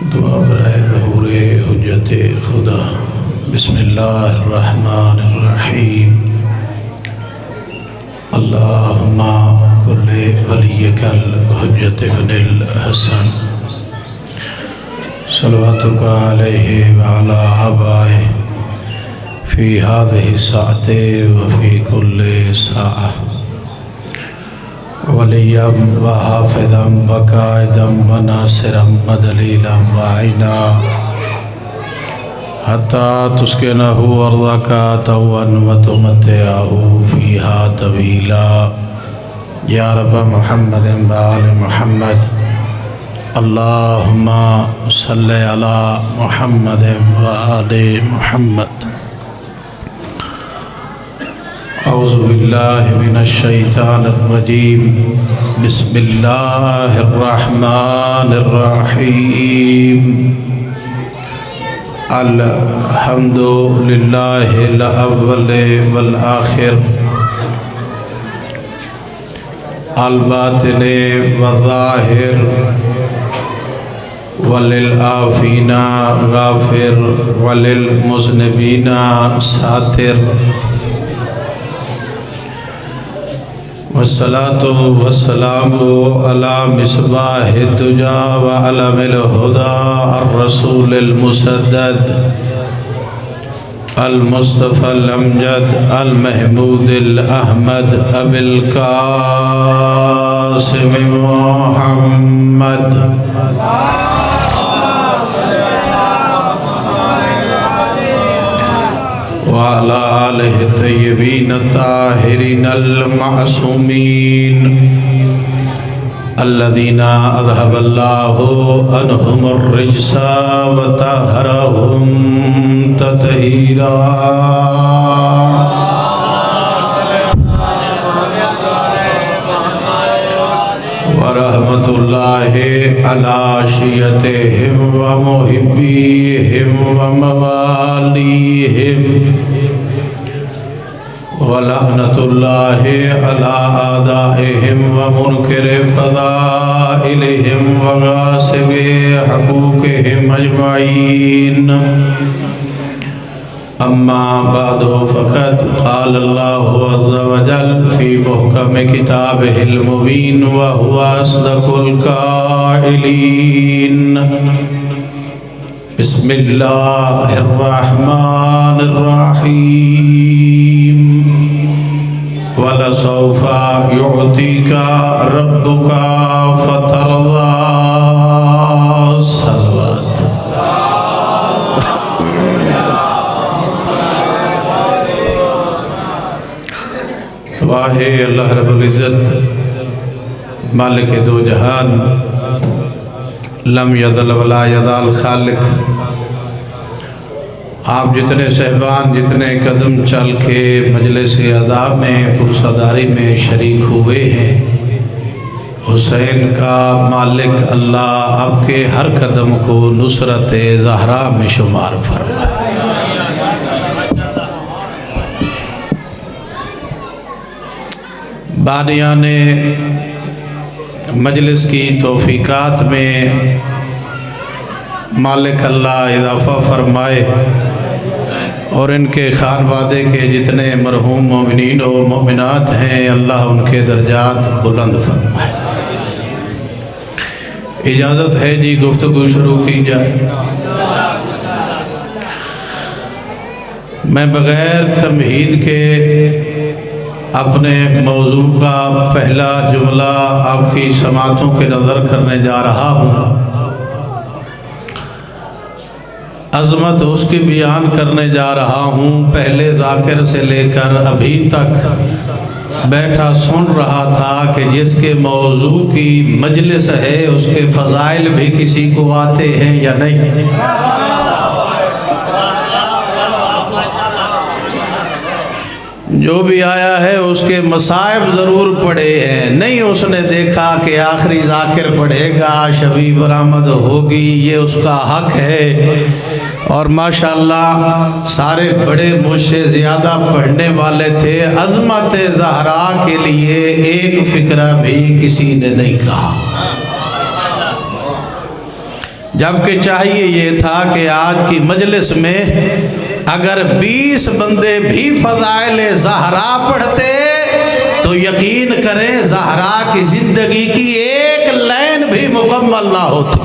دعا برائے ظہور حجت خدا۔ بسم اللہ الرحمن الرحیم۔ اللہم کل ولیک الحجت ابن الحسن صلواتک علیہ وعلی آبائہ فی هذه الساعة وفی کل ساعة ولیا وحافظا وقائدا وناصرا ودلیلا وعینا حتی تسکنہ ارضک طوعا وتمتعہ فیہا طویلا یا رب محمد وآل محمد اللہم صلی علی محمد وآل محمد۔ اعوذ باللہ من الشیطان الرجیم بسم اللہ الرحمن الرحیم۔ الحمد للہ الاول والآخر الباطن والظاہر وللعافین غافر وللمذنبین ساتر والصلاة والسلام على مصباح الدجى وعلم الهدى الرسول المسدد المصطفى الأمجد المحمود الأحمد أبي القاسم محمد وعلى آله الطيبين الطاهرين المعصومين الذين أذهب الله عنهم الرجس وطهرهم تطهيرا۔ ورحمة الله على شيعتهم ومحبيهم ومواليهم ولعنة الله على أعدائهم ومنكر فضائلهم وغاصب حقوقهم أجمعين۔ أما بعد فقد قال الله عز وجل في محكم كتابه المبين وهو أصدق القائلين۔ بسم الله الرحمن الرحيم۔ وَلَسَوْفَ يُعْطِيكَ رَبُّكَ فَتَرْضَى۔ صلوات۔ واہ اللہ رب العزت مالک دو جہان لم یزل ولا یزال خالق، آپ جتنے صاحبان جتنے قدم چل کے مجلس عذاب میں پرصداری میں شریک ہوئے ہیں، حسین کا مالک اللہ آپ کے ہر قدم کو نصرت زہرا میں شمار فرمائے۔ بانیان مجلس کی توفیقات میں مالک اللہ اضافہ فرمائے اور ان کے خانوادے کے جتنے مرحوم مومنین و مومنات ہیں اللہ ان کے درجات بلند فرمائے۔ اجازت ہے جی گفتگو شروع کی جائے۔ میں بغیر تمہید کے اپنے موضوع کا پہلا جملہ آپ کی سماعتوں کے نظر کرنے جا رہا ہوں۔ عظمت اس کی بیان کرنے جا رہا ہوں، پہلے ذاکر سے لے کر ابھی تک بیٹھا سن رہا تھا کہ جس کے موضوع کی مجلس ہے اس کے فضائل بھی کسی کو آتے ہیں یا نہیں؟ جو بھی آیا ہے اس کے مصائب ضرور پڑے ہیں، نہیں اس نے دیکھا کہ آخری ذاکر پڑھے گا شبی برآمد ہوگی، یہ اس کا حق ہے۔ اور ماشاءاللہ سارے بڑے مجھ سے زیادہ پڑھنے والے تھے، عظمت زہرا کے لیے ایک فکرہ بھی کسی نے نہیں کہا۔ جبکہ چاہیے یہ تھا کہ آج کی مجلس میں اگر 20 بندے بھی فضائل زہرا پڑھتے تو یقین کریں زہرا کی زندگی کی ایک لائن بھی مکمل نہ ہوتی۔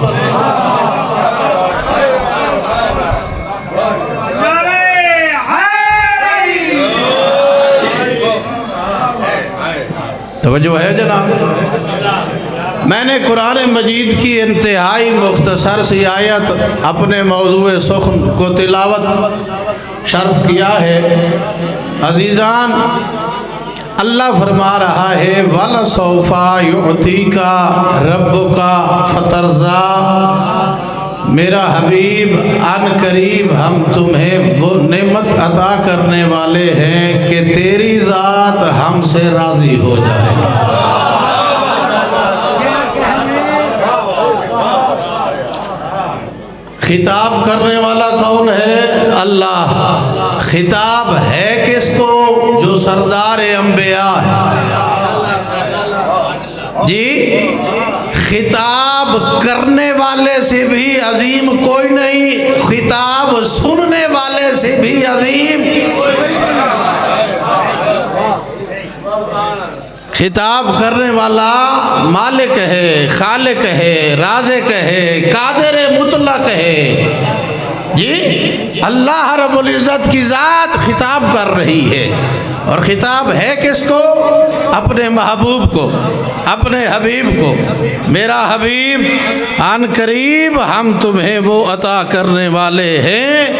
توجہ ہے جناب؟ میں نے قرآن مجید کی انتہائی مختصر سی آیت اپنے موضوع سخن کو تلاوت شرف کیا ہے۔ عزیزان، اللہ فرما رہا ہے وَلَسَوْفَ يُعْطِيكَ رَبُّكَ فَتَرْضَىٰ، میرا حبیب عن قریب ہم تمہیں وہ نعمت عطا کرنے والے ہیں کہ تیری ذات ہم سے راضی ہو جائے گی۔ خطاب کرنے والا کون ہے؟ اللہ۔ خطاب ہے کس کو؟ جو سردار انبیاء ہے جی۔ خطاب کرنے والے سے بھی عظیم کوئی نہیں، خطاب سننے والے سے بھی عظیم۔ خطاب کرنے والا مالک ہے، خالق ہے، رازق ہے، قادر مطلق ہے جی۔ اللہ رب العزت کی ذات خطاب کر رہی ہے، اور خطاب ہے کس کو؟ اپنے محبوب کو، اپنے حبیب کو۔ میرا حبیب عن قریب ہم تمہیں وہ عطا کرنے والے ہیں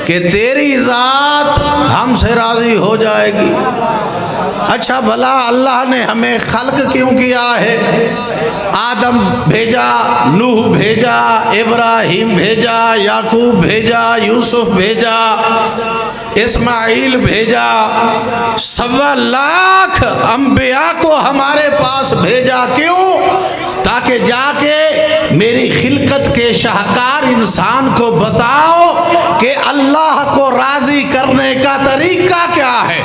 کہ تیری ذات ہم سے راضی ہو جائے گی۔ اچھا بھلا اللہ نے ہمیں خلق کیوں کیا ہے؟ آدم بھیجا، نوح بھیجا، ابراہیم بھیجا، یعقوب بھیجا، یوسف بھیجا، اسماعیل بھیجا، 1.25 لاکھ انبیاء کو ہمارے پاس بھیجا۔ کیوں؟ تاکہ جا کے میری خلقت کے شاہکار انسان کو بتاؤ کہ اللہ کو راضی کرنے کا طریقہ کیا ہے،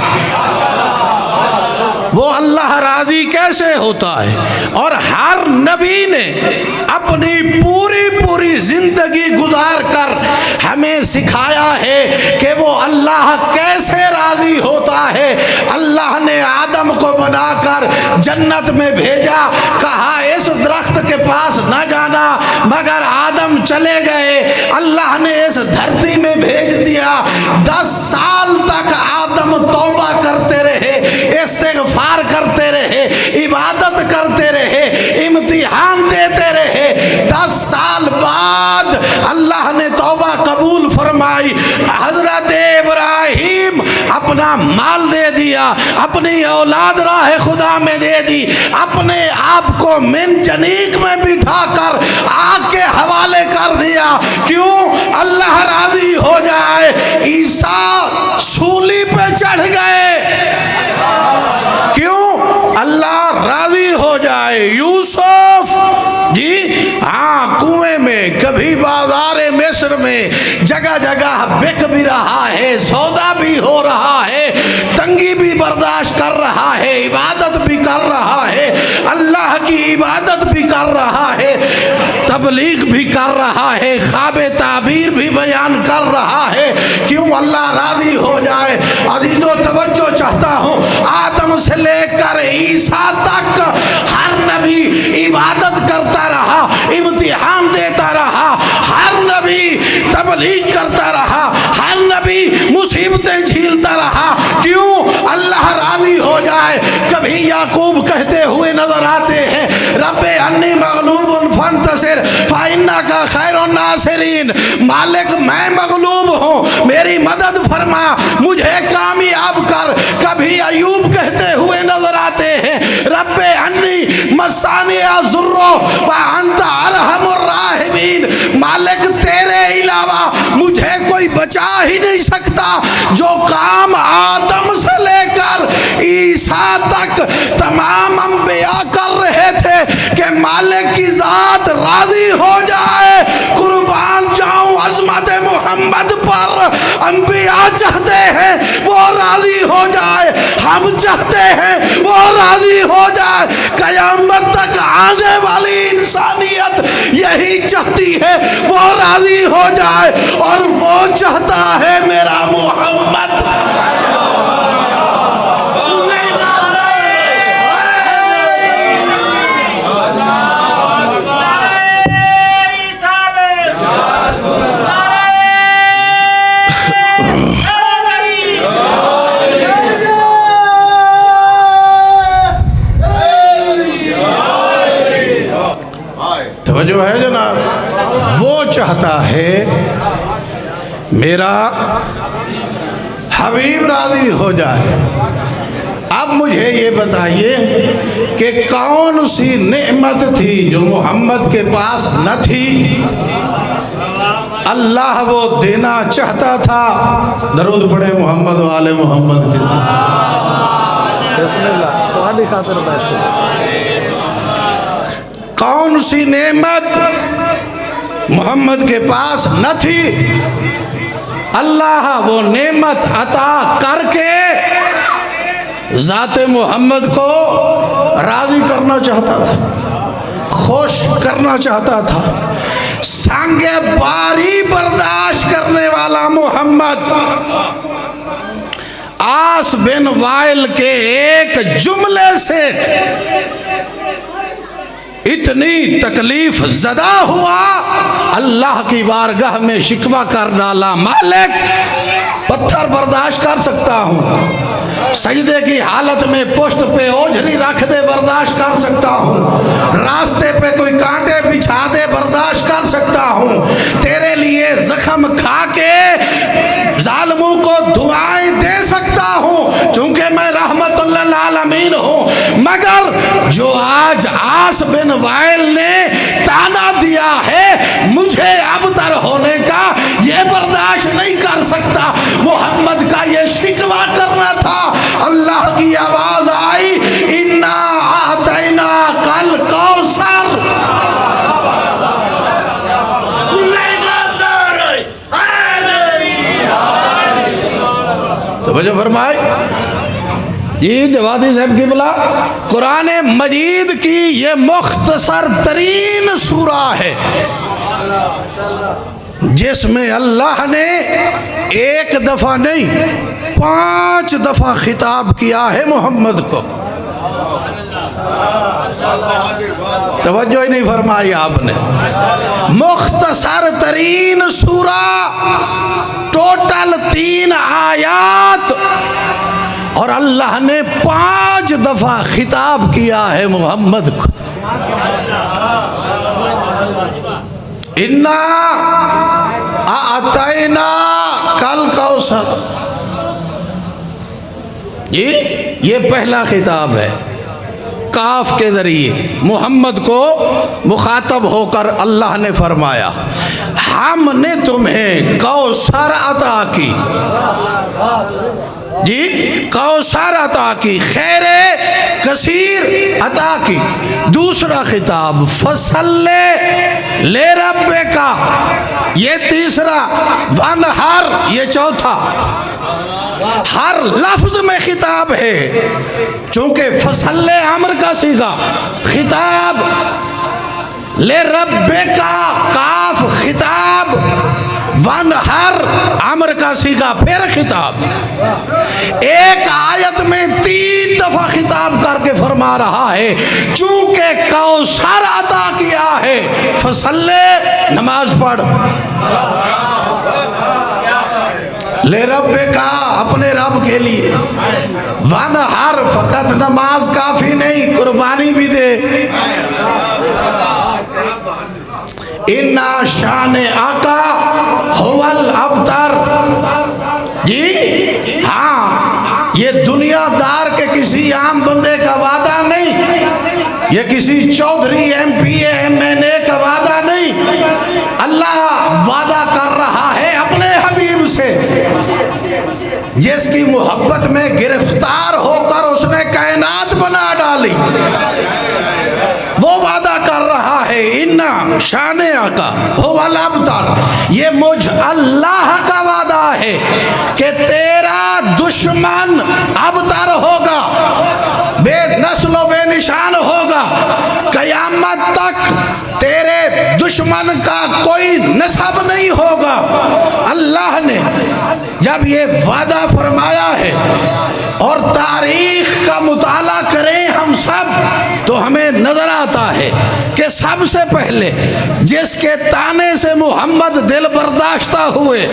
وہ اللہ راضی کیسے ہوتا ہے۔ اور ہر نبی نے اپنی پوری زندگی گزار کر ہمیں سکھایا ہے کہ وہ اللہ کیسے راضی ہوتا ہے۔ اللہ نے آدم کو بنا کر جنت میں بھیجا، کہا اس درخت کے پاس نہ جانا، مگر آدم چلے گئے۔ اللہ نے اس دھرتی میں بھیج دیا، 10 سال تک آدم توبہ کرتے رہے، استغفار کرتے رہے، عبادت کرتے رہے، امتحان دیتے رہے۔ 10 سال بعد اللہ نے توبہ قبول فرمائی۔ حضرت ابراہیم اپنا مال دے دیا، اپنی اولاد راہ خدا میں دے دی، اپنے آپ کو منجنیق میں بٹھا کر آگ کے حوالے کر دیا۔ کیوں؟ اللہ راضی ہو جائے۔ عیسیٰ سولی پہ چڑھ گئے، کیوں؟ اللہ راضی ہو جائے۔ یوسف جی ہاں کنویں میں، کبھی بازار مصر میں، جگہ جگہ بک بھی رہا ہے، سودا بھی ہو رہا ہے، تنگی بھی برداشت کر رہا ہے، عبادت بھی کر رہا ہے، اللہ کی عبادت بھی کر رہا ہے، تبلیغ بھی کر رہا ہے، خواب تعبیر بھی بیان کر رہا ہے۔ کیوں؟ اللہ راضی ہو جائے۔ عزیزو توجہ چاہتا ہوں، آدم سے لے کر عیسیٰ تک ہر نبی عبادت کرتا رہا، امتحان دیتا رہا، ہر نبی تبلیغ کرتا رہا، ہر نبی مصیبتیں جھیلتا رہا۔ کیوں؟ اللہ راضی ہو جائے۔ کبھی یعقوب کہتے ہوئے نظر آتے ہیں، رب انی مغلوب فانتصر فإنک خیر الناصرین، مالک میں مغلوب ہوں، میری مدد فرما، مجھے کامیاب کر۔ کبھی ایوب کہتے ہوئے نظر آتے ہیں، رب انی مسانی الضر وانت ارحم الراحمین، مالک تیرے علاوہ مجھے کوئی بچا ہی نہیں سکتا۔ جو کام آدم سے لے کر عیسیٰ تک تمام انبیاء کر رہے تھے کہ مالک کی ذات راضی ہو جائے، قربان جاؤں عظمت محمد پر، انبیاء چاہتے ہیں وہ راضی ہو جائے۔ ہم چاہتے ہیں وہ راضی ہو جائے. قیامت تک آنے والی انسانیت یہی چاہتی ہے وہ راضی ہو جائے, اور وہ چاہتا ہے میرا محمد. توجہ ہے جناب, وہ چاہتا ہے میرا حبیب راضی ہو جائے. اب مجھے یہ بتائیے کہ کون سی نعمت تھی جو محمد کے پاس نہ تھی, اللہ وہ دینا چاہتا تھا. درود پڑھے محمد و آل محمد کے. بسم اللہ, تمہاری خاطر بیٹھے. کون سی نعمت محمد کے پاس نہ تھی, اللہ وہ نعمت عطا کر کے ذات محمد کو راضی کرنا چاہتا تھا, خوش کرنا چاہتا تھا. سنگ باری برداشت کرنے والا محمد آس بن وائل کے ایک جملے سے اتنی تکلیف زدہ ہوا, اللہ کی بارگاہ میں شکوہ کر ڈالا, مالک پتھر برداشت کر سکتا ہوں, سجدے کی حالت میں پشت پہ اوجھری رکھ دے برداشت کر سکتا ہوں, راستے پہ کوئی کانٹے بچھا دے برداشت کر سکتا ہوں, تیرے لیے زخم کھا کے ظالموں کو دعائیں دے سکتا ہوں چونکہ میں رحمت للعالمین ہوں, مگر جو آج آس بن وائل نے تانا دیا ہے مجھے ابتر ہونے کا, یہ برداشت نہیں کر سکتا. محمد کا یہ شکوہ کرنا تھا. اللہ کی آواز آئی, انا اعطینا کل کوثر. توجہ فرمائے جی دیواتی صاحب کی بلا. قرآن مجید کی یہ مختصر ترین سورہ ہے جس میں اللہ نے ایک دفعہ نہیں 5 دفعہ خطاب کیا ہے محمد کو. توجہ ہی نہیں فرمائی آپ نے. مختصر ترین سورہ, ٹوٹل 3 آیات, اور اللہ نے 5 دفعہ خطاب کیا ہے محمد کو. انا اعطینا کل کوثر. یہ پہلا خطاب ہے, کاف کے ذریعے محمد کو مخاطب ہو کر اللہ نے فرمایا ہم نے تمہیں کوثر عطا کی. جی کوثر عطا کی, خیر کثیر عطا کی. دوسرا خطاب فصل لے ربک, یہ تیسرا. وانحر, یہ چوتھا. ہر لفظ میں خطاب ہے چونکہ فصل امر کا صیغہ, خطاب لے ربک کاف خطاب, وانحر امر کا صیغہ پھر خطاب. ایک آیت میں 3 دفعہ خطاب کر کے فرما رہا ہے چونکہ کوثر عطا کیا ہے. فصل نماز پڑھ, لے ربک اپنے رب کے لیے, وانحر فقط نماز کافی نہیں, قربانی بھی دے. انا شان آقا ہول ابتر. جی ہاں, یہ دنیا دار کے کسی عام بندے کا وعدہ نہیں, یہ کسی Chaudhry M P A M N A کا وعدہ نہیں. اللہ وعدہ کر رہا ہے اپنے حبیب سے جس کی محبت میں گرفتار ہو کر اس نے کائنات بنا ڈالی. وہ وعدہ کر رہا ہے انا شان آقا هو الابتر. یہ مجھ اللہ کا وعدہ ہے کہ تیرا دشمن ابتر ہوگا. جب یہ وعدہ فرمایا ہے اور تاریخ کا مطالعہ کریں ہم سب تو ہمیں نظر آتا ہے کہ سب سے پہلے جس کے تانے سے محمد دل برداشتہ ہوئے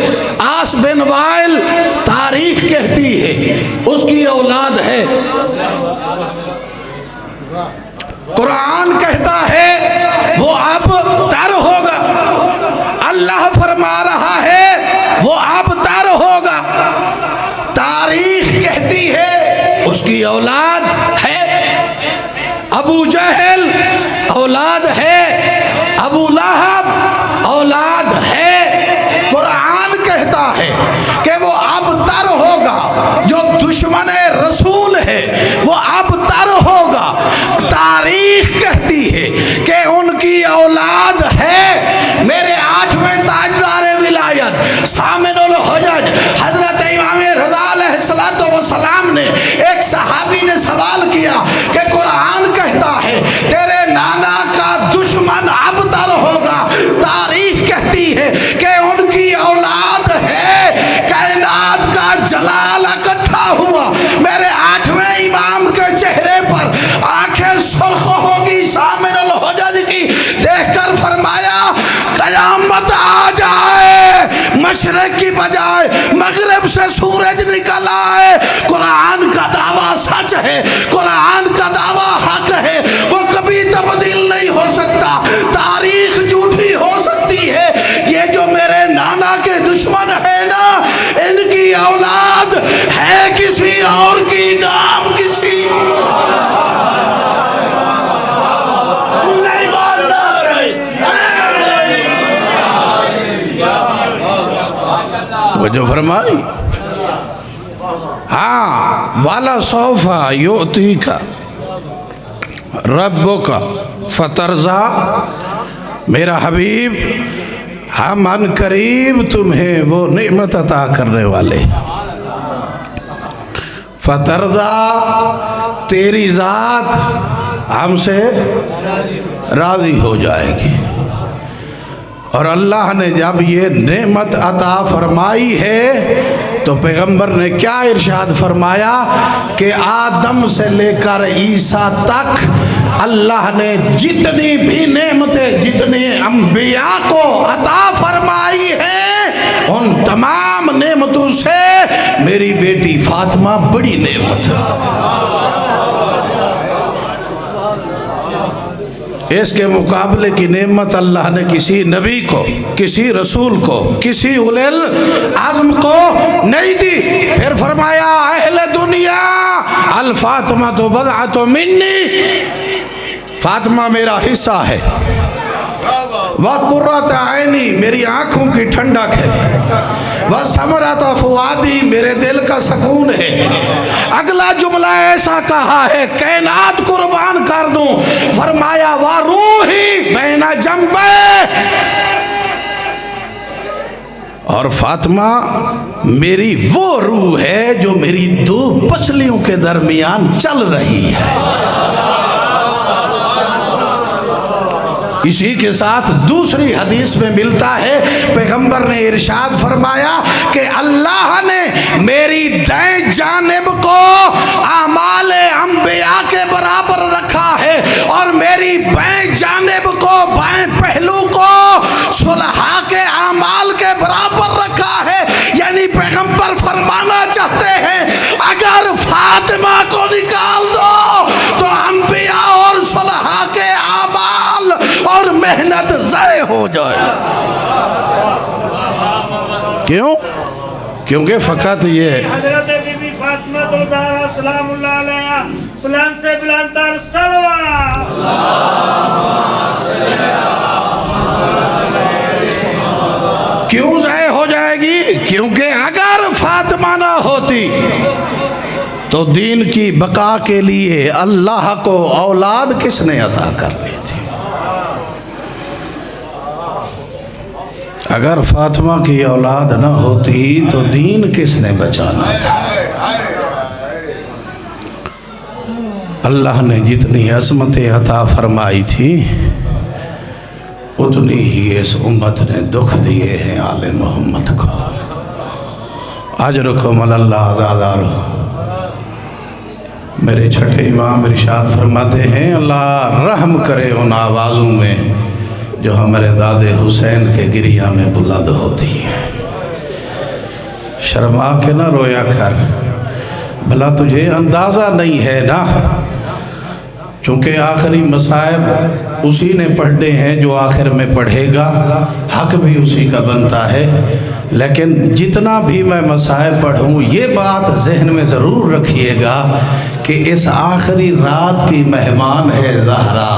آس بن وائل، تاریخ کہتی ہے اس کی اولاد ہے، قرآن کہتا ہے وہ اب تر ہوگا، اللہ فرما رہا ہے وہ اب تر ہوگا، تاریخ کہتی ہے اس کی اولاد ہے، ابو جہل اولاد ہے، ابو لہب اولاد ہے، قرآن کہتا ہے کہ وہ اب تر ہوگا، جو دشمن رسول ہے وہ اب تر ہوگا، تاریخ کہتی ہے کہ ان کی اولاد ہے۔ میرے 8ویں تاجدار ولایت سامن الحجج حضرت امام رضا علیہ السلام نے، ایک صحابی نے سوال کیا کہ قرآن کہتا ہے تیرے نانا کا دشمن اب تر ہوگا، تاریخ کہتی ہے کہ ان کی اولاد ہے، کائنات کا جلال اکٹھا ہوا، میرے 8ویں امام کے چہرے پر آنکھیں سرخ ہوگی سامن الحجج کی دیکھ کر فرمایا قیامت آ جائے، مشرق کی بجائے مغرب سے سورج نکل آئے، قرآن کا دعویٰ سچ ہے، قرآن کا دعویٰ حق ہے، وہ کبھی تبدیل نہیں ہو سکتا، تاریخ جھوٹی ہو سکتی ہے، یہ جو میرے نانا کے دشمن ہے نا، ان کی اولاد ہے کسی اور کی، نام کسی وہ جو فرمائی ہاں والا صوفہ یوتی کا رب کا فترزا، میرا حبیب ہم ان قریب تمہیں وہ نعمت عطا کرنے والے، فترزا تیری ذات ہم سے راضی ہو جائے گی۔ اور اللہ نے جب یہ نعمت عطا فرمائی ہے تو پیغمبر نے کیا ارشاد فرمایا کہ آدم سے لے کر عیسیٰ تک اللہ نے جتنی بھی نعمتیں جتنی انبیاء کو عطا فرمائی ہیں ان تمام نعمتوں سے میری بیٹی فاطمہ بڑی نعمت ہے، اس کے مقابلے کی نعمت اللہ نے کسی نبی کو، کسی رسول کو، کسی اولی العزم کو نہیں دی۔ پھر فرمایا اہل دنیا الفاطمہ تو بضعۃ منی، فاطمہ میرا حصہ ہے، وَقُرَّةَ عَيْنِي میری آنکھوں کی ٹھنڈک ہے، وَثَمَرَةَ فُؤَادِي میرے دل کا سکون ہے۔ اگلا جملہ ایسا کہا ہے کائنات قربان کر دوں، فرمایا وَرُوحِي بَيْنَ جَنبَيْ، اور فاطمہ میری وہ روح ہے جو میری دو پسلیوں کے درمیان چل رہی ہے۔ اسی کے ساتھ دوسری حدیث میں ملتا ہے پیغمبر نے ارشاد فرمایا کہ اللہ نے میری دائیں جانب کو اعمال انبیاء کے برابر رکھا ہے اور میری بائیں جانب کو، بائیں پہلو کو صلحاء کے اعمال کے برابر رکھا ہے۔ یعنی پیغمبر فرمانا چاہتے ہیں اگر فاطمہ کو نکال دو تو انبیاء اور صلحاء کے اعمال اور محنت ضائع ہو جائے۔ کیوں؟ کیونکہ فقط یہ حضرت بی بی فاطمہ الزہرا سلام اللہ علیہا بلند سے بلند تر صلوات، کیوں ضائع ہو جائے گی؟ کیونکہ اگر فاطمہ نہ ہوتی تو دین کی بقا کے لیے اللہ کو اولاد کس نے عطا کرنی تھی؟ اگر فاطمہ کی اولاد نہ ہوتی تو دین کس نے بچانا تھا؟ اللہ نے جتنی عظمتیں عطا فرمائی تھی اتنی ہی اس امت نے دکھ دیے ہیں آل محمد کو۔ اجرکم اللہ آزادارو۔ میرے چھٹے امام ارشاد فرماتے ہیں اللہ رحم کرے ان آوازوں میں جو ہمارے داد حسین کے گریہ میں بلند ہوتی ہے۔ شرما کے نہ رویا کر، بھلا تجھے اندازہ نہیں ہے نا، چونکہ آخری مصائب اسی نے پڑھنے ہیں جو آخر میں پڑھے گا، حق بھی اسی کا بنتا ہے۔ لیکن جتنا بھی میں مصائب پڑھوں یہ بات ذہن میں ضرور رکھیے گا کہ اس آخری رات کی مہمان ہے زہرا،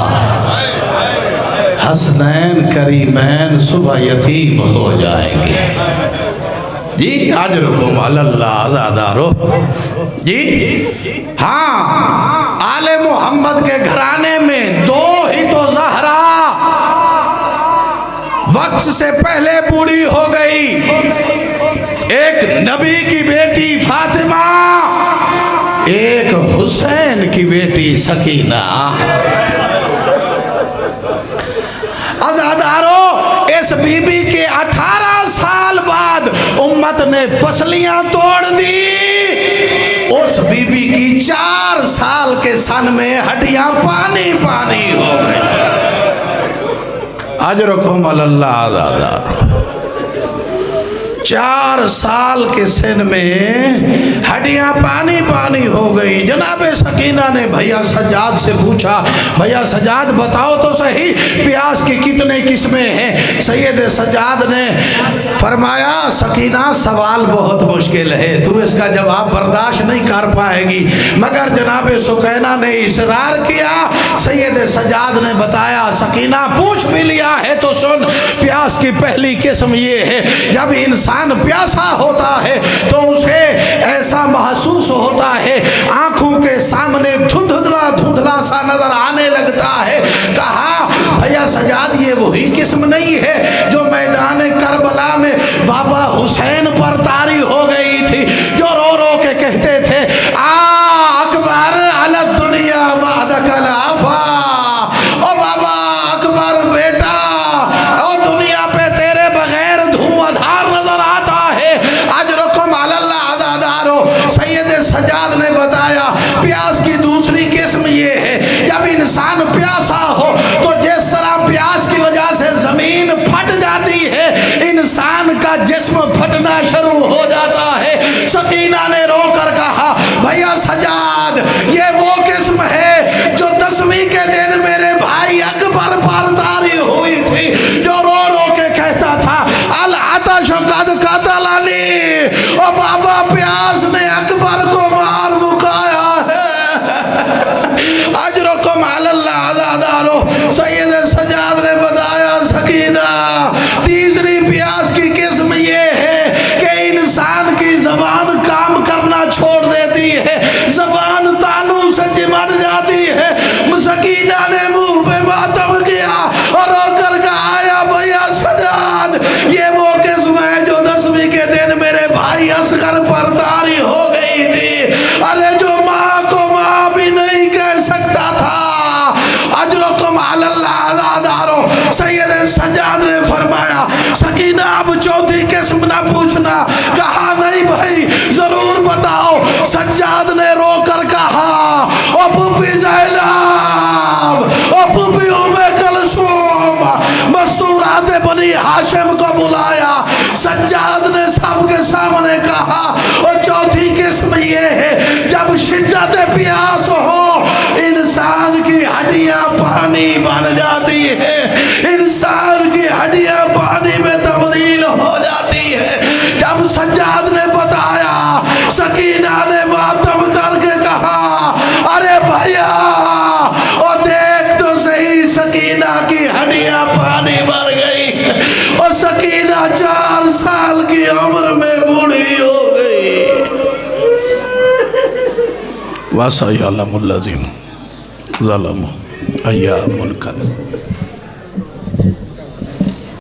حسنین کریمین صبح یتیم ہو جائیں گے۔ جی اجرکم اللہ آزادارو۔ جی ہاں، آل محمد کے گھرانے میں دو ہی تو زہرا وقت سے پہلے بوڑھی ہو گئی، ایک نبی کی بیٹی فاطمہ، ایک حسین کی بیٹی سکینہ۔ آزادارو، اس بی بی کے 18 سال بعد امت نے پسلیاں توڑ دی، اس بی بی کی 4 سال کے سن میں ہڈیاں پانی پانی ہو گئی۔ اجرکم اللہ آزادارو۔ 4 سال کے سن میں ہڈیاں پانی پانی ہو گئی۔ جناب سکینہ نے بھیا سجاد سے پوچھا، بھیا سجاد بتاؤ تو صحیح پیاس کی کتنے قسمیں ہیں؟ سید سجاد نے فرمایا سکینہ سوال بہت مشکل ہے، تو اس کا جواب برداشت نہیں کر پائے گی، مگر جناب سکینہ نے اصرار کیا۔ سید سجاد نے بتایا سکینہ پوچھ بھی لیا ہے تو سن، پیاس کی پہلی قسم یہ ہے جب انسان پیاسا ہوتا ہے تو اسے ایسا محسوس ہوتا ہے آنکھوں کے سامنے دھندلا دھندلا سا نظر آنے لگتا ہے۔ کہا بھیا سجاد یہ وہی قسم نہیں ہے جو میدان کربلا میں بابا حسین پر طاری ہو گئی تھی، جو رو رو کے کہتے تھے اکبر علی الدنیا بعدک العفا، او بابا اکبر بیٹا، او دنیا پہ تیرے بغیر دھواں دھار نظر آتا ہے۔ اجرکم علی اللہ آزادارو۔ سید سجاد نے بتایا پیاس کی دوسری قسم یہ ہے جب انسان پیاسا ہو تو جس طرح پیاس کی وجہ سے زمین پھٹ جاتی ہے، انسان کا جسم پھٹنا شروع ہو جاتا ہے۔ سکینہ نے رو کر کہا بھیا سجاد یہ وہ قسم ہے جو 10ویں کے دن میرے بھائی اکبر پر طاری ہوئی تھی، جو رو رو کے کہتا تھا العطش قد قتلنی، او بابا پیاس نے اکبر کو مار مکایا ہے۔ اجرکم علی اللہ آزادارو۔ سید سجاد نے بتایا سکینہ تیسری پیاس کی قسم یہ ہے کہ انسان کی زبان کام کرنا چھوڑ دیتی ہے، زبان تانوں سے چمٹ جاتی ہے۔ سکینہ نے منہ پہ ماتم کیا اور رو کر کہا آیا بھیا سجاد یہ وہ قسم ہے جو 10ویں کے دن میرے بھائی اصغر پر طاری ہو گئی تھی، ارے جو ماں کو ماں بھی نہیں کہہ سکتا تھا۔ اجرکم علی اللہ آزادارو۔ سید سجاد نے فرمایا سکینہ اب چوتھی قسم نہ پوچھنا۔ کہا نہیں بھائی ضرور بتاؤ۔ سجاد نے رو کر کہا او پھوپھی زینب، او پھوپھی ام کلثوم، مستورات بنی ہاشم کو بلایا۔ سجاد نے سب کے سامنے کہا اور چوتھی قسم یہ ہے جب شدت پیاس ہو انسان کی ہڈیاں پانی بن جاتی ہے، انسان کی ہڈیاں پانی میں تبدیل ہو جاتی ہے۔ جب سجاد نے بتایا سکینہ نے ماتم کر کے کہا ارے بھیا اور دیکھ تو صحیح سکینہ کی ہڈیاں پانی بن گئی اور سکینہ 4 سال کی عمر میں بوڑھی ہو گئی۔ وَسَيَعْلَمُ الَّذِينَ ظَلَمُوا أَيَّ مُنْقَلَبٍ